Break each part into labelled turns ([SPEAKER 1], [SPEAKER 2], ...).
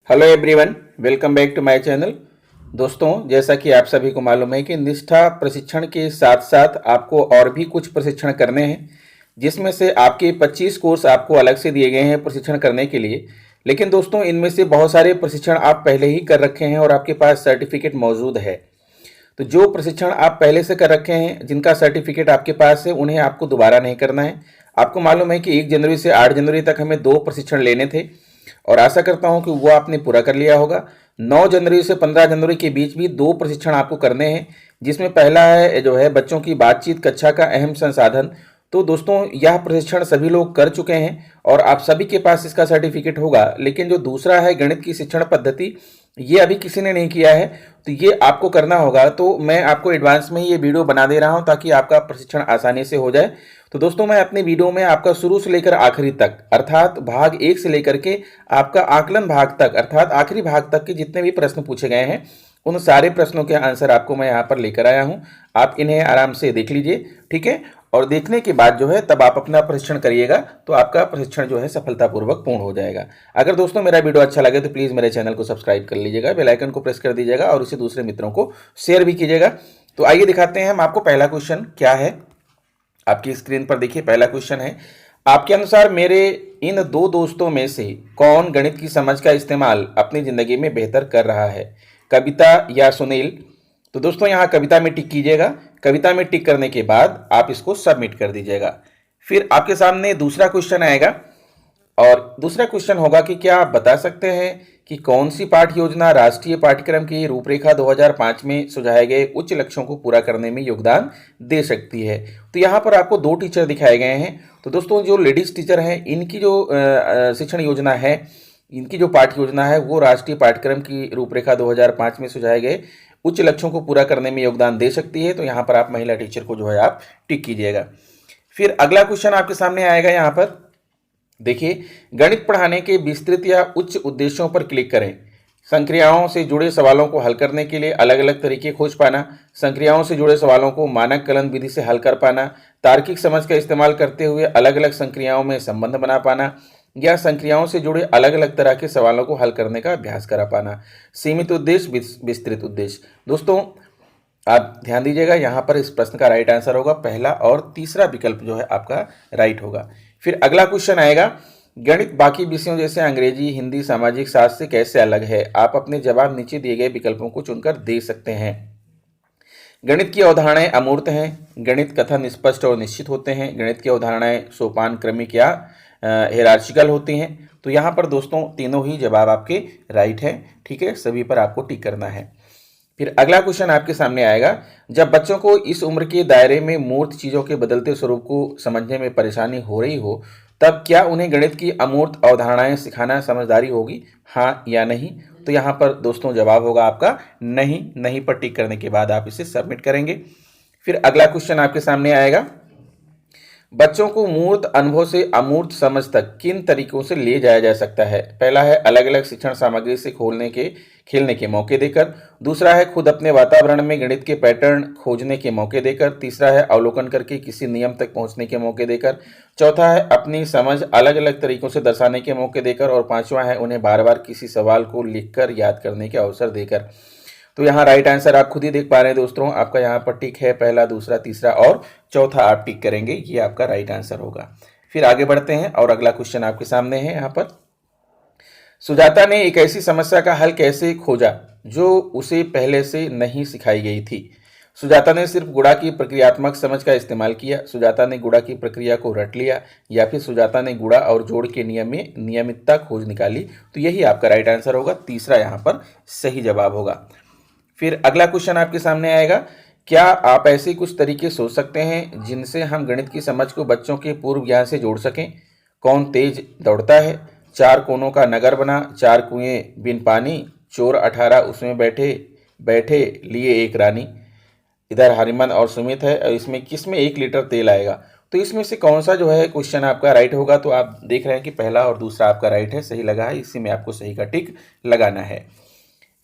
[SPEAKER 1] Hello everyone, welcome back to my channel. दोस्तों, जैसा कि आप सभी को मालूम है कि निष्ठा प्रशिक्षण के साथ साथ आपको और भी कुछ प्रशिक्षण करने हैं, जिसमें से आपके 25 कोर्स आपको अलग से दिए गए हैं प्रशिक्षण करने के लिए। लेकिन दोस्तों, इनमें से बहुत सारे प्रशिक्षण आप पहले ही कर रखे हैं और आपके पास सर्टिफिकेट मौजूद है। तो जो प्रशिक्षण आप पहले से कर रखे हैं, जिनका सर्टिफिकेट आपके पास है, उन्हें आपको दोबारा नहीं करना है। आपको मालूम है कि 1 जनवरी से 8 जनवरी तक हमें 2 प्रशिक्षण लेने थे और आशा करता हूं कि वो आपने पूरा कर लिया होगा। 9 जनवरी से 15 जनवरी के बीच भी 2 प्रशिक्षण आपको करने हैं, जिसमें पहला है जो है बच्चों की बातचीत कक्षा का अहम संसाधन। तो दोस्तों, यह प्रशिक्षण सभी लोग कर चुके हैं और आप सभी के पास इसका सर्टिफिकेट होगा। लेकिन जो दूसरा है गणित की शिक्षण पद्धति, ये अभी किसी ने नहीं किया है, तो ये आपको करना होगा। तो मैं आपको एडवांस में ही ये वीडियो बना दे रहा हूं ताकि आपका प्रशिक्षण आसानी से हो जाए। तो दोस्तों, मैं अपनी वीडियो में आपका शुरू से लेकर आखिरी तक अर्थात भाग 1 से लेकर के आपका आकलन भाग तक अर्थात आखिरी भाग तक के जितने भी प्रश्न पूछे गए हैं, उन सारे प्रश्नों के आंसर आपको मैं यहाँ पर लेकर आया हूँ। आप इन्हें आराम से देख लीजिए, ठीक है। और देखने के बाद जो है तब आप अपना प्रशिक्षण करिएगा, तो आपका प्रशिक्षण जो है सफलतापूर्वक पूर्ण हो जाएगा। अगर दोस्तों मेरा वीडियो अच्छा लगे तो प्लीज़ मेरे चैनल को सब्सक्राइब कर लीजिएगा, बेल आइकन को प्रेस कर दीजिएगा और इसे दूसरे मित्रों को शेयर भी कीजिएगा। तो आइए दिखाते हैं हम आपको पहला क्वेश्चन क्या है। आपकी स्क्रीन पर देखिए, पहला क्वेश्चन है, आपके अनुसार मेरे इन 2 दोस्तों में से कौन गणित की समझ का इस्तेमाल अपनी जिंदगी में बेहतर कर रहा है, कविता या सुनील। तो दोस्तों, यहाँ कविता में टिक कीजिएगा। कविता में टिक करने के बाद आप इसको सबमिट कर दीजिएगा। फिर आपके सामने दूसरा क्वेश्चन आएगा और दूसरा क्वेश्चन होगा कि क्या आप बता सकते हैं कि कौन सी पाठ्य योजना राष्ट्रीय पाठ्यक्रम की रूपरेखा 2005 में सुझाए गए उच्च लक्ष्यों को पूरा करने में योगदान दे सकती है। तो यहाँ पर आपको 2 टीचर दिखाए गए हैं। तो दोस्तों, जो लेडीज टीचर हैं, इनकी जो शिक्षण योजना है, इनकी जो पाठ्य योजना है, वो राष्ट्रीय पाठ्यक्रम की रूपरेखा 2005 में सुझाए गए उच्च लक्ष्यों को पूरा करने में योगदान दे सकती है। तो यहाँ पर आप महिला टीचर को जो है आप टिक कीजिएगा। फिर अगला क्वेश्चन आपके सामने आएगा। यहाँ पर देखिए, गणित पढ़ाने के विस्तृत या उच्च उद्देश्यों पर क्लिक करें। संक्रियाओं से जुड़े सवालों को हल करने के लिए अलग अलग तरीके खोज पाना, संक्रियाओं से जुड़े सवालों को मानक कलन विधि से हल कर पाना, तार्किक समझ का इस्तेमाल करते हुए अलग अलग संक्रियाओं में संबंध बना पाना, या संक्रियाओं से जुड़े अलग अलग तरह के सवालों को हल करने का अभ्यास करा पाना। सीमित उद्देश्य, विस्तृत उद्देश्य। दोस्तों, आप ध्यान दीजिएगा, यहाँ पर इस प्रश्न का राइट आंसर होगा पहला और तीसरा विकल्प जो है आपका राइट होगा। फिर अगला क्वेश्चन आएगा, गणित बाकी विषयों जैसे अंग्रेजी, हिंदी, सामाजिक शास्त्र से कैसे अलग है। आप अपने जवाब नीचे दिए गए विकल्पों को चुनकर दे सकते हैं। गणित की अवधारणाएं अमूर्त हैं, गणित कथन स्पष्ट और निश्चित होते हैं, गणित की अवधारणाएं सोपान क्रमिक या हेरार्चिकल होती हैं। तो यहाँ पर दोस्तों तीनों ही जवाब आपके राइट हैं, ठीक है। सभी पर आपको टिक करना है। फिर अगला क्वेश्चन आपके सामने आएगा, जब बच्चों को इस उम्र के दायरे में मूर्त चीज़ों के बदलते स्वरूप को समझने में परेशानी हो रही हो, तब क्या उन्हें गणित की अमूर्त अवधारणाएं सिखाना समझदारी होगी, हाँ या नहीं। तो यहाँ पर दोस्तों जवाब होगा आपका नहीं। नहीं पर टिक करने के बाद आप इसे सबमिट करेंगे। फिर अगला क्वेश्चन आपके सामने आएगा, बच्चों को मूर्त अनुभव से अमूर्त समझ तक किन तरीकों से ले जाया जा सकता है। पहला है अलग अलग शिक्षण सामग्री से खेलने के मौके देकर। दूसरा है खुद अपने वातावरण में गणित के पैटर्न खोजने के मौके देकर। तीसरा है अवलोकन करके किसी नियम तक पहुंचने के मौके देकर। चौथा है अपनी समझ अलग अलग तरीकों से दर्शाने के मौके देकर। और पांचवा है उन्हें बार बार किसी सवाल को लिखकर याद करने के अवसर देकर। तो यहाँ राइट आंसर आप खुद ही देख पा रहे हैं दोस्तों, आपका यहाँ पर टिक है, पहला, दूसरा, तीसरा और चौथा आप टिक करेंगे, ये आपका राइट आंसर होगा। फिर आगे बढ़ते हैं और अगला क्वेश्चन आपके सामने है। यहाँ पर सुजाता ने एक ऐसी समस्या का हल कैसे खोजा जो उसे पहले से नहीं सिखाई गई थी। सुजाता ने सिर्फ गुणा की प्रक्रियात्मक समझ का इस्तेमाल किया, सुजाता ने गुणा की प्रक्रिया को रट लिया, या फिर सुजाता ने गुणा और जोड़ के नियम में नियमितता खोज निकाली। तो यही आपका राइट आंसर होगा, तीसरा यहाँ पर सही जवाब होगा। फिर अगला क्वेश्चन आपके सामने आएगा, क्या आप ऐसे कुछ तरीके सोच सकते हैं जिनसे हम गणित की समझ को बच्चों के पूर्व ज्ञान से जोड़ सकें। कौन तेज दौड़ता है, 4 कोनों का नगर बना, 4 कुएं बिन पानी, चोर 18 उसमें बैठे बैठे लिए एक रानी। इधर हरिमन और सुमित है और इसमें किसमें 1 लीटर तेल आएगा। तो इसमें से कौन सा जो है क्वेश्चन आपका राइट होगा। तो आप देख रहे हैं कि पहला और दूसरा आपका राइट है, सही लगा है, इसी में आपको सही का टिक लगाना है।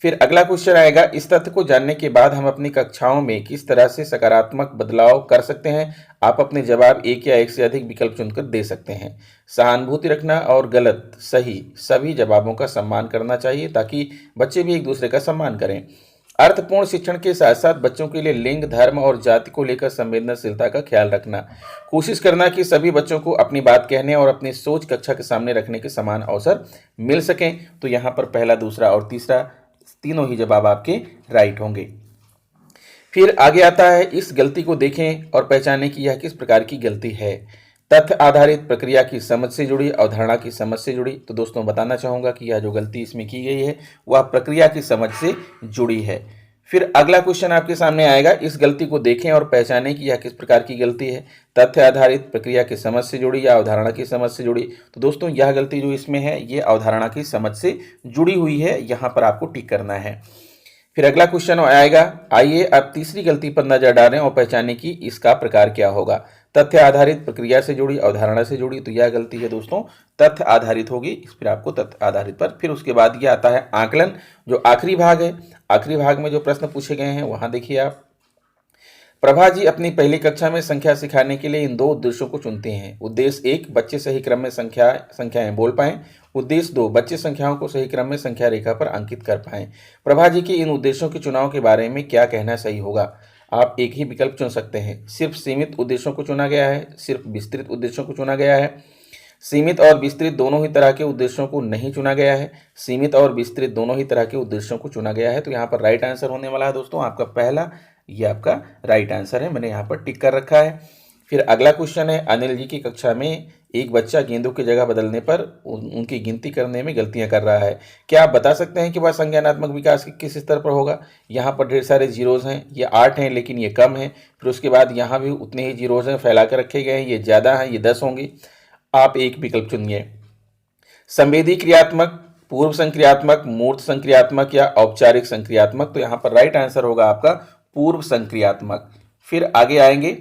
[SPEAKER 1] फिर अगला क्वेश्चन आएगा, इस तथ्य को जानने के बाद हम अपनी कक्षाओं में किस तरह से सकारात्मक बदलाव कर सकते हैं। आप अपने जवाब एक या एक से अधिक विकल्प चुनकर दे सकते हैं। सहानुभूति रखना और गलत सही सभी जवाबों का सम्मान करना चाहिए ताकि बच्चे भी एक दूसरे का सम्मान करें। अर्थपूर्ण शिक्षण के साथ साथ बच्चों के लिए लिंग, धर्म और जाति को लेकर संवेदनशीलता का ख्याल रखना। कोशिश करना कि सभी बच्चों को अपनी बात कहने और अपनी सोच कक्षा के सामने रखने के समान अवसर मिल सकें। तो यहाँ पर पहला, दूसरा और तीसरा तीनों ही जवाब आपके राइट होंगे। फिर आगे आता है, इस गलती को देखें और पहचानें कि यह किस प्रकार की गलती है। तथ्य आधारित प्रक्रिया की समझ से जुड़ी, अवधारणा की समझ से जुड़ी। तो दोस्तों बताना चाहूँगा कि यह जो गलती इसमें की गई है वह प्रक्रिया की समझ से जुड़ी है। फिर अगला क्वेश्चन आपके सामने आएगा, इस गलती को देखें और पहचानें कि यह किस प्रकार की गलती है। तथ्य आधारित प्रक्रिया की समझ से जुड़ी या अवधारणा की समझ से जुड़ी। तो दोस्तों यह गलती जो इसमें है ये अवधारणा की समझ से जुड़ी हुई है, यहाँ पर आपको टिक करना है। फिर अगला क्वेश्चन आएगा, आइए अब तीसरी गलती पर नजर डालें और पहचानें कि इसका प्रकार क्या होगा। तथ्य आधारित प्रक्रिया से जुड़ी, अवधारणा से जुड़ी। तो यह गलती है दोस्तों तथ्य आधारित होगी, इस पर आपको तथ्य आधारित पर। फिर उसके बाद यह आता है आकलन, जो आखिरी भाग है। आखिरी भाग में जो प्रश्न पूछे गए हैं वहां देखिए आप। प्रभा जी अपनी पहली कक्षा में संख्या सिखाने के लिए इन दो उद्देश्यों को चुनते हैं। उद्देश्य 1, बच्चे सही क्रम में संख्याएं बोल पाएं। उद्देश्य 2, बच्चे संख्याओं को सही क्रम में संख्या रेखा पर अंकित कर पाएं। प्रभा जी के इन उद्देश्यों के चुनाव के बारे में क्या कहना सही होगा। आप एक ही विकल्प चुन सकते हैं। सिर्फ सीमित उद्देश्यों को चुना गया है, सिर्फ विस्तृत उद्देश्यों को चुना गया है, सीमित और विस्तृत दोनों ही तरह के उद्देश्यों को नहीं चुना गया है, सीमित और विस्तृत दोनों ही तरह के उद्देश्यों को चुना गया है। तो यहाँ पर राइट आंसर होने वाला है दोस्तों आपका पहला, ये आपका राइट आंसर है, मैंने यहाँ पर टिक कर रखा है। फिर अगला क्वेश्चन है, अनिल जी की कक्षा में एक बच्चा गेंदों की जगह बदलने पर उनकी गिनती करने में गलतियां कर रहा है। क्या आप बता सकते हैं कि वह संज्ञानात्मक विकास के किस स्तर पर होगा। यहाँ पर ढेर सारे जीरोज हैं, ये 8 हैं लेकिन ये कम है। फिर उसके बाद यहाँ भी उतने ही जीरोज हैं, फैला कर रखे गए हैं, ये ज़्यादा हैं, ये 10 होंगी। आप एक विकल्प चुनिए। संवेदी क्रियात्मक, पूर्व संक्रियात्मक, मूर्त संक्रियात्मक या औपचारिक संक्रियात्मक। तो यहाँ पर राइट आंसर होगा आपका पूर्व संक्रियात्मक। फिर आगे आएंगे,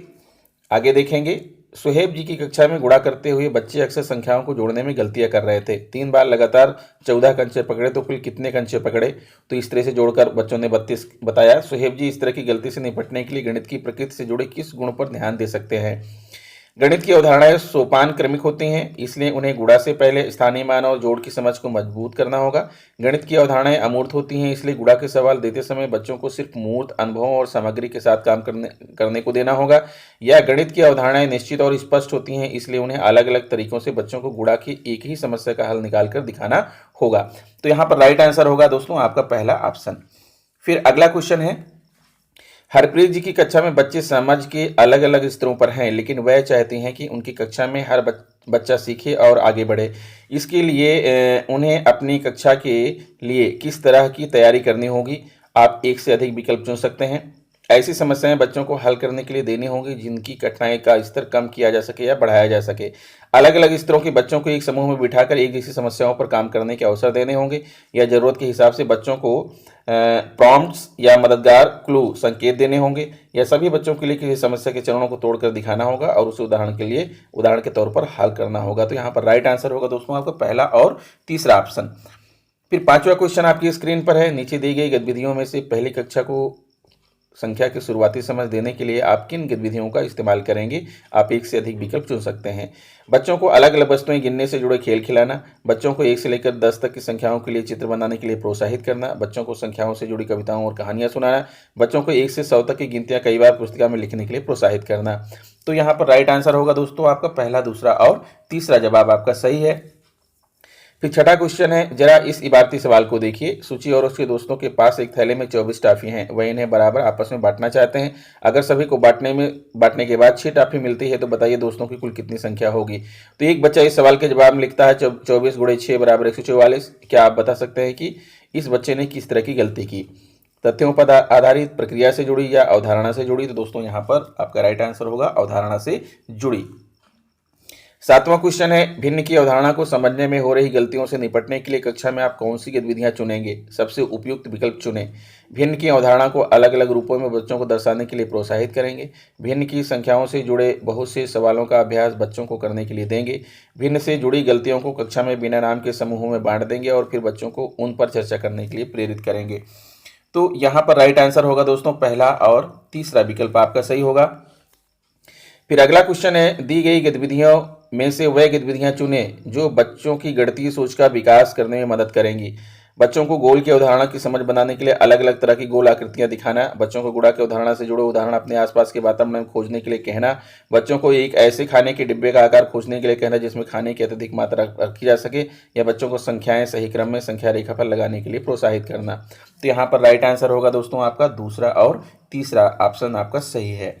[SPEAKER 1] आगे देखेंगे, सुहेब जी की कक्षा में गुणा करते हुए बच्चे अक्सर संख्याओं को जोड़ने में गलतियां कर रहे थे। 3 बार लगातार 14 कंचे पकड़े तो कुल कितने कंचे पकड़े। तो इस तरह से जोड़कर बच्चों ने 32 बताया। सुहेब जी इस तरह की गलती से निपटने के लिए गणित की प्रकृति से जुड़े किस गुण पर ध्यान दे सकते हैं। गणित की अवधारणाएं सोपान क्रमिक होती हैं, इसलिए उन्हें गुणा से पहले स्थानीय मान और जोड़ की समझ को मजबूत करना होगा। गणित की अवधारणाएं अमूर्त होती हैं, इसलिए गुणा के सवाल देते समय बच्चों को सिर्फ मूर्त अनुभवों और सामग्री के साथ काम करने को देना होगा। या गणित की अवधारणाएं निश्चित और स्पष्ट होती हैं, इसलिए उन्हें अलग अलग तरीकों से बच्चों को गुणा की एक ही समस्या का हल निकाल कर दिखाना होगा। तो यहाँ पर राइट आंसर होगा दोस्तों आपका पहला ऑप्शन। फिर अगला क्वेश्चन है, हरप्रीत जी की कक्षा में बच्चे समझ के अलग अलग स्तरों पर हैं, लेकिन वह चाहती हैं कि उनकी कक्षा में हर बच्चा सीखे और आगे बढ़े। इसके लिए उन्हें अपनी कक्षा के लिए किस तरह की तैयारी करनी होगी। आप एक से अधिक विकल्प चुन सकते हैं। ऐसी समस्याएं बच्चों को हल करने के लिए देनी होंगी जिनकी कठिनाई का स्तर कम किया जा सके या बढ़ाया जा सके। अलग अलग स्तरों के बच्चों को एक समूह में बिठाकर एक जैसी समस्याओं पर काम करने के अवसर देने होंगे, या जरूरत के हिसाब से बच्चों को प्रॉम्प्ट्स या मददगार क्लू संकेत देने होंगे, या सभी बच्चों के लिए किसी समस्या के चरणों को तोड़कर दिखाना होगा और उसे उदाहरण के तौर पर हल करना होगा। तो यहाँ पर राइट आंसर होगा दोस्तों आपका पहला और तीसरा ऑप्शन। फिर पांचवा क्वेश्चन आपकी स्क्रीन पर है, नीचे दी गई गतिविधियों में से पहली कक्षा को संख्या की शुरुआती समझ देने के लिए आप किन गतिविधियों का इस्तेमाल करेंगे। आप एक से अधिक विकल्प चुन सकते हैं। बच्चों को अलग अलग वस्तुएं गिनने से जुड़े खेल खिलाना, बच्चों को 1 से लेकर 10 तक की संख्याओं के लिए चित्र बनाने के लिए प्रोत्साहित करना, बच्चों को संख्याओं से जुड़ी कविताओं और कहानियां सुनाना, बच्चों को 1 से 100 तक की गिनतियां कई बार पुस्तिका में लिखने के लिए प्रोत्साहित करना। तो यहाँ पर राइट आंसर होगा दोस्तों आपका पहला, दूसरा और तीसरा जवाब आपका सही है। फिर छठा क्वेश्चन है, जरा इस इबारती सवाल को देखिए। सूची और उसके दोस्तों के पास एक थैले में 24 टॉफी हैं, वह इन्हें बराबर आपस में बांटना चाहते हैं। अगर सभी को बांटने के बाद 6 टॉफी मिलती है तो बताइए दोस्तों की कुल कितनी संख्या होगी। तो एक बच्चा इस सवाल के जवाब में लिखता है 24 × 6 = 144। क्या आप बता सकते हैं कि इस बच्चे ने किस तरह की गलती की। तथ्यों पर आधारित, प्रक्रिया से जुड़ी या अवधारणा से जुड़ी। तो दोस्तों यहाँ पर आपका राइट आंसर होगा अवधारणा से जुड़ी। 7वां क्वेश्चन है, भिन्न की अवधारणा को समझने में हो रही गलतियों से निपटने के लिए कक्षा में आप कौन सी गतिविधियां चुनेंगे? सबसे उपयुक्त विकल्प चुनें। भिन्न की अवधारणा को अलग अलग रूपों में बच्चों को दर्शाने के लिए प्रोत्साहित करेंगे। भिन्न की संख्याओं से जुड़े बहुत से सवालों का अभ्यास बच्चों को करने के लिए देंगे। भिन्न से जुड़ी गलतियों को कक्षा में बिना नाम के समूहों में बांट देंगे और फिर बच्चों को उन पर चर्चा करने के लिए प्रेरित करेंगे। तो यहाँ पर राइट आंसर होगा दोस्तों पहला और तीसरा विकल्प आपका सही होगा। फिर अगला क्वेश्चन है, दी गई गतिविधियों में से वह गतिविधियां चुनें जो बच्चों की गणितीय सोच का विकास करने में मदद करेंगी। बच्चों को गोल की अवधारणा की समझ बनाने के लिए अलग अलग तरह की गोल आकृतियां दिखाना, बच्चों को गुणा की अवधारणा से जुड़े उदाहरण अपने आसपास के वातावरण में खोजने के लिए कहना, बच्चों को एक ऐसे खाने के डिब्बे का आकार खोजने के लिए कहना जिसमें खाने की अत्यधिक मात्रा रखी जा सके, या बच्चों को संख्याएं सही क्रम में संख्या रेखा पर लगाने के लिए प्रोत्साहित करना। तो यहाँ पर राइट आंसर होगा दोस्तों आपका दूसरा और तीसरा ऑप्शन आपका सही है।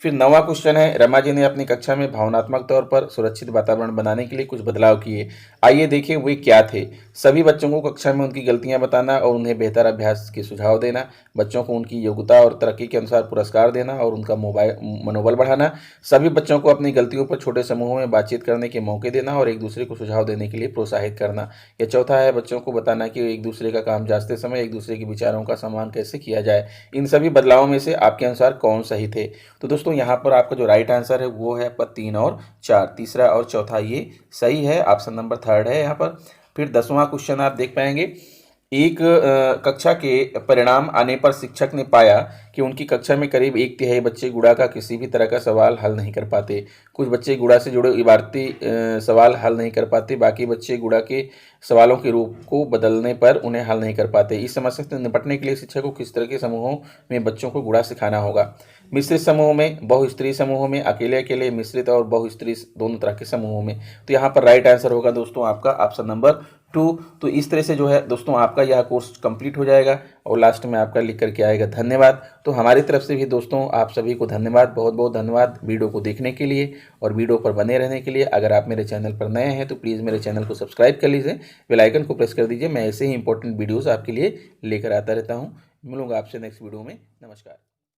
[SPEAKER 1] फिर 9वां क्वेश्चन है, रमा जी ने अपनी कक्षा में भावनात्मक तौर पर सुरक्षित वातावरण बनाने के लिए कुछ बदलाव किए। आइए देखें वे क्या थे। सभी बच्चों को कक्षा में उनकी गलतियां बताना और उन्हें बेहतर अभ्यास के सुझाव देना, बच्चों को उनकी योग्यता और तरक्की के अनुसार पुरस्कार देना और उनका मनोबल बढ़ाना, सभी बच्चों को अपनी गलतियों पर छोटे समूहों में बातचीत करने के मौके देना और एक दूसरे को सुझाव देने के लिए प्रोत्साहित करना। या चौथा है, बच्चों को बताना कि एक दूसरे का काम जांचते समय एक दूसरे के विचारों का सम्मान कैसे किया जाए। इन सभी बदलावों में से आपके अनुसार कौन सही थे? तो दोस्तों यहाँ पर आपका जो राइट आंसर है वो है आपका 3 और 4, तीसरा और चौथा ये सही है, ऑप्शन नंबर 3 है यहाँ पर। फिर 10वां क्वेश्चन आप देख पाएंगे, एक कक्षा के परिणाम आने पर शिक्षक ने पाया कि उनकी कक्षा में करीब 1/3 बच्चे गुणा का किसी भी तरह का सवाल हल नहीं कर पाते। कुछ बच्चे गुणा से जुड़े इबारती सवाल हल नहीं कर पाते, बाकी बच्चे गुणा के सवालों के रूप को बदलने पर उन्हें हल नहीं कर पाते। इस समस्या से निपटने के लिए शिक्षक को किस तरह के समूहों में बच्चों को गुणा सिखाना होगा? मिश्रित समूह में, बहुस्तरीय समूहों में, अकेले अकेले, मिश्रित और बहुस्तरीय दोनों तरह के समूहों में। तो यहाँ पर राइट आंसर होगा दोस्तों आपका ऑप्शन नंबर 2। तो इस तरह से जो है दोस्तों आपका यह कोर्स कंप्लीट हो जाएगा और लास्ट में आपका लिख करके आएगा धन्यवाद। तो हमारी तरफ से भी दोस्तों आप सभी को धन्यवाद, बहुत बहुत धन्यवाद वीडियो को देखने के लिए और वीडियो पर बने रहने के लिए। अगर आप मेरे चैनल पर नए हैं तो प्लीज़ मेरे चैनल को सब्सक्राइब कर लीजिए, बेल आइकन को प्रेस कर दीजिए। मैं ऐसे ही इंपॉर्टेंट वीडियोज़ आपके लिए लेकर आता रहता हूँ। मिलूंगा आपसे नेक्स्ट वीडियो में। नमस्कार।